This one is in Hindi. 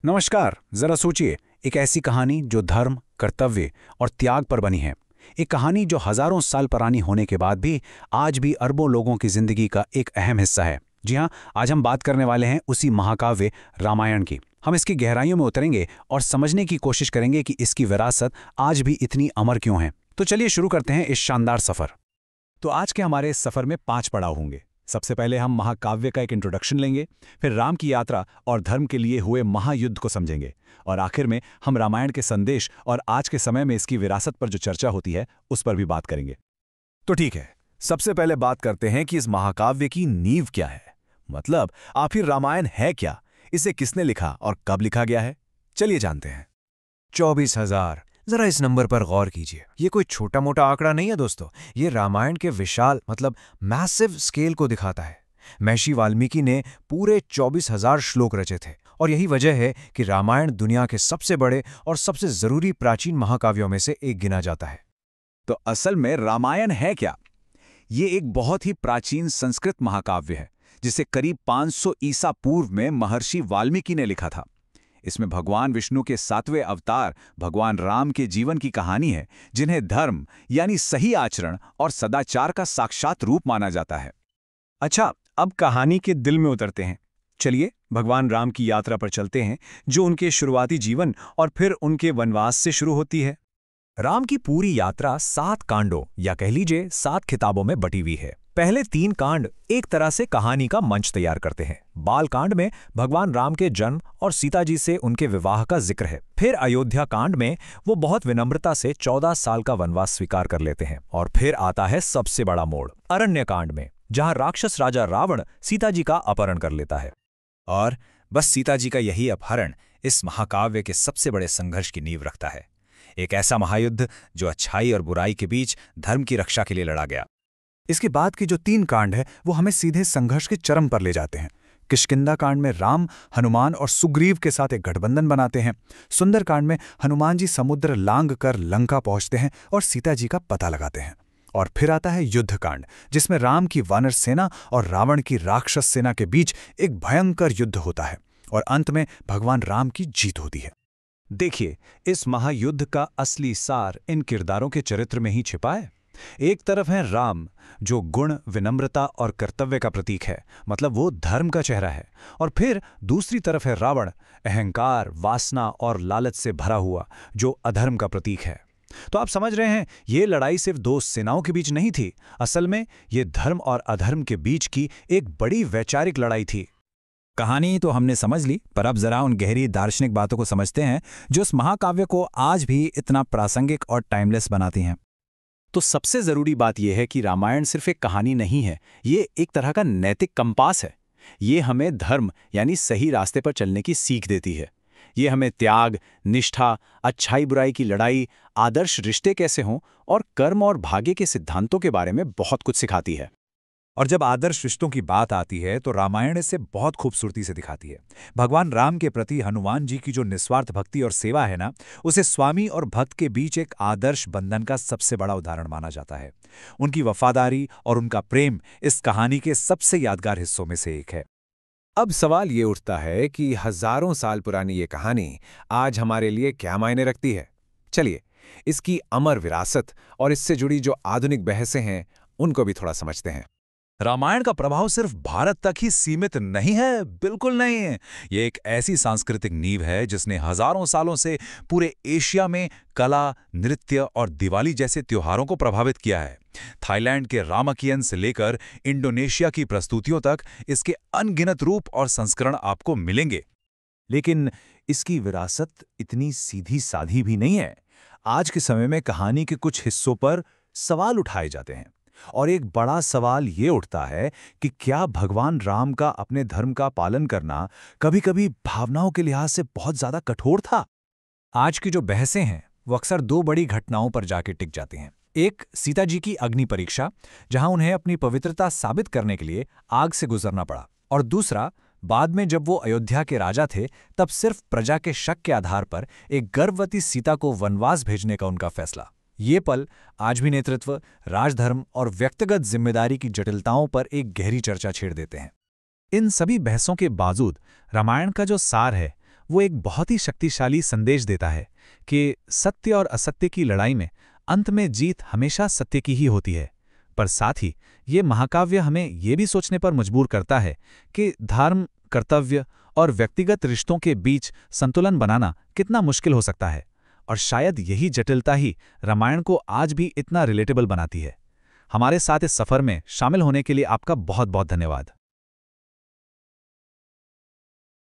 नमस्कार। जरा सोचिए, एक ऐसी कहानी जो धर्म, कर्तव्य और त्याग पर बनी है। एक कहानी जो हजारों साल पुरानी होने के बाद भी आज भी अरबों लोगों की जिंदगी का एक अहम हिस्सा है। जी हाँ, आज हम बात करने वाले हैं उसी महाकाव्य रामायण की। हम इसकी गहराइयों में उतरेंगे और समझने की कोशिश करेंगे कि इसकी विरासत आज भी इतनी अमर क्यों है। तो चलिए शुरू करते हैं इस शानदार सफर। तो आज के हमारे इस सफर में 5 पड़ाव होंगे। सबसे पहले हम महाकाव्य का एक इंट्रोडक्शन लेंगे, फिर राम की यात्रा और धर्म के लिए हुए महायुद्ध को समझेंगे, और आखिर में हम रामायण के संदेश और आज के समय में इसकी विरासत पर जो चर्चा होती है उस पर भी बात करेंगे। तो ठीक है, सबसे पहले बात करते हैं कि इस महाकाव्य की नींव क्या है। मतलब आखिर रामायण है क्या, इसे किसने लिखा और कब लिखा गया है, चलिए जानते हैं। 24,000। जरा इस नंबर पर गौर कीजिए। ये कोई छोटा मोटा आंकड़ा नहीं है दोस्तों, ये रामायण के विशाल मैसिव स्केल को दिखाता है। महर्षि वाल्मीकि ने पूरे 24,000 श्लोक रचे थे, और यही वजह है कि रामायण दुनिया के सबसे बड़े और सबसे जरूरी प्राचीन महाकाव्यों में से एक गिना जाता है। तो असल में रामायण है क्या? ये एक बहुत ही प्राचीन संस्कृत महाकाव्य है जिसे करीब 500 ईसा पूर्व में महर्षि वाल्मीकि ने लिखा था। इसमें भगवान विष्णु के 7वें अवतार भगवान राम के जीवन की कहानी है, जिन्हें धर्म यानी सही आचरण और सदाचार का साक्षात रूप माना जाता है। अच्छा, अब कहानी के दिल में उतरते हैं। चलिए भगवान राम की यात्रा पर चलते हैं, जो उनके शुरुआती जीवन और फिर उनके वनवास से शुरू होती है। राम की पूरी यात्रा 7 कांडों या कह लीजिए 7 किताबों में बटी हुई है। पहले 3 कांड एक तरह से कहानी का मंच तैयार करते हैं। बाल कांड में भगवान राम के जन्म और सीता जी से उनके विवाह का जिक्र है। फिर अयोध्या कांड में वो बहुत विनम्रता से 14 साल का वनवास स्वीकार कर लेते हैं। और फिर आता है सबसे बड़ा मोड़, अरण्य कांड में, जहां राक्षस राजा रावण सीता जी का अपहरण कर लेता है। और बस सीता जी का यही अपहरण इस महाकाव्य के सबसे बड़े संघर्ष की नींव रखता है। एक ऐसा महायुद्ध जो अच्छाई और बुराई के बीच धर्म की रक्षा के लिए लड़ा गया। इसके बाद की जो 3 कांड है वो हमें सीधे संघर्ष के चरम पर ले जाते हैं। किष्किंधा कांड में राम, हनुमान और सुग्रीव के साथ एक गठबंधन बनाते हैं। सुंदर कांड में हनुमान जी समुद्र लांग कर लंका पहुंचते हैं और सीता जी का पता लगाते हैं। और फिर आता है युद्ध कांड, जिसमें राम की वानर सेना और रावण की राक्षस सेना के बीच एक भयंकर युद्ध होता है, और अंत में भगवान राम की जीत होती है। देखिए, इस महायुद्ध का असली सार इन किरदारों के चरित्र में ही छिपा है। एक तरफ है राम, जो गुण, विनम्रता और कर्तव्य का प्रतीक है, मतलब वो धर्म का चेहरा है। और फिर दूसरी तरफ है रावण, अहंकार, वासना और लालच से भरा हुआ, जो अधर्म का प्रतीक है। तो आप समझ रहे हैं, ये लड़ाई सिर्फ 2 सेनाओं के बीच नहीं थी। असल में ये धर्म और अधर्म के बीच की एक बड़ी वैचारिक लड़ाई थी। कहानी तो हमने समझ ली, पर अब जरा उन गहरी दार्शनिक बातों को समझते हैं जो इस महाकाव्य को आज भी इतना प्रासंगिक और टाइमलेस बनाती हैं। तो सबसे जरूरी बात यह है कि रामायण सिर्फ एक कहानी नहीं है, ये एक तरह का नैतिक कंपास है। ये हमें धर्म यानी सही रास्ते पर चलने की सीख देती है। ये हमें त्याग, निष्ठा, अच्छाई बुराई की लड़ाई, आदर्श रिश्ते कैसे हों और कर्म और भाग्य के सिद्धांतों के बारे में बहुत कुछ सिखाती है। और जब आदर्श रिश्तों की बात आती है तो रामायण इसे बहुत खूबसूरती से दिखाती है। भगवान राम के प्रति हनुमान जी की जो निस्वार्थ भक्ति और सेवा है ना, उसे स्वामी और भक्त के बीच एक आदर्श बंधन का सबसे बड़ा उदाहरण माना जाता है। उनकी वफादारी और उनका प्रेम इस कहानी के सबसे यादगार हिस्सों में से एक है। अब सवाल ये उठता है कि हजारों साल पुरानी ये कहानी आज हमारे लिए क्या मायने रखती है। चलिए इसकी अमर विरासत और इससे जुड़ी जो आधुनिक बहसें हैं उनको भी थोड़ा समझते हैं। रामायण का प्रभाव सिर्फ भारत तक ही सीमित नहीं है, बिल्कुल नहीं है। ये एक ऐसी सांस्कृतिक नींव है जिसने हजारों सालों से पूरे एशिया में कला, नृत्य और दिवाली जैसे त्योहारों को प्रभावित किया है। थाईलैंड के रामाकियन से लेकर इंडोनेशिया की प्रस्तुतियों तक इसके अनगिनत रूप और संस्करण आपको मिलेंगे। लेकिन इसकी विरासत इतनी सीधी साधी भी नहीं है। आज के समय में कहानी के कुछ हिस्सों पर सवाल उठाए जाते हैं, और एक बड़ा सवाल ये उठता है कि क्या भगवान राम का अपने धर्म का पालन करना कभी-कभी भावनाओं के लिहाज से बहुत ज्यादा कठोर था। आज की जो बहसें हैं वो अक्सर 2 बड़ी घटनाओं पर जाके टिक जाती हैं। एक, सीता जी की अग्नि परीक्षा, जहां उन्हें अपनी पवित्रता साबित करने के लिए आग से गुजरना पड़ा। और दूसरा, बाद में जब वो अयोध्या के राजा थे तब सिर्फ प्रजा के शक के आधार पर एक गर्भवती सीता को वनवास भेजने का उनका फैसला। ये पल आज भी नेतृत्व, राजधर्म और व्यक्तिगत जिम्मेदारी की जटिलताओं पर एक गहरी चर्चा छेड़ देते हैं। इन सभी बहसों के बावजूद रामायण का जो सार है वो एक बहुत ही शक्तिशाली संदेश देता है कि सत्य और असत्य की लड़ाई में अंत में जीत हमेशा सत्य की ही होती है। पर साथ ही ये महाकाव्य हमें ये भी सोचने पर मजबूर करता है कि धर्म, कर्तव्य और व्यक्तिगत रिश्तों के बीच संतुलन बनाना कितना मुश्किल हो सकता है। और शायद यही जटिलता ही रामायण को आज भी इतना रिलेटेबल बनाती है। हमारे साथ इस सफ़र में शामिल होने के लिए आपका बहुत बहुत धन्यवाद।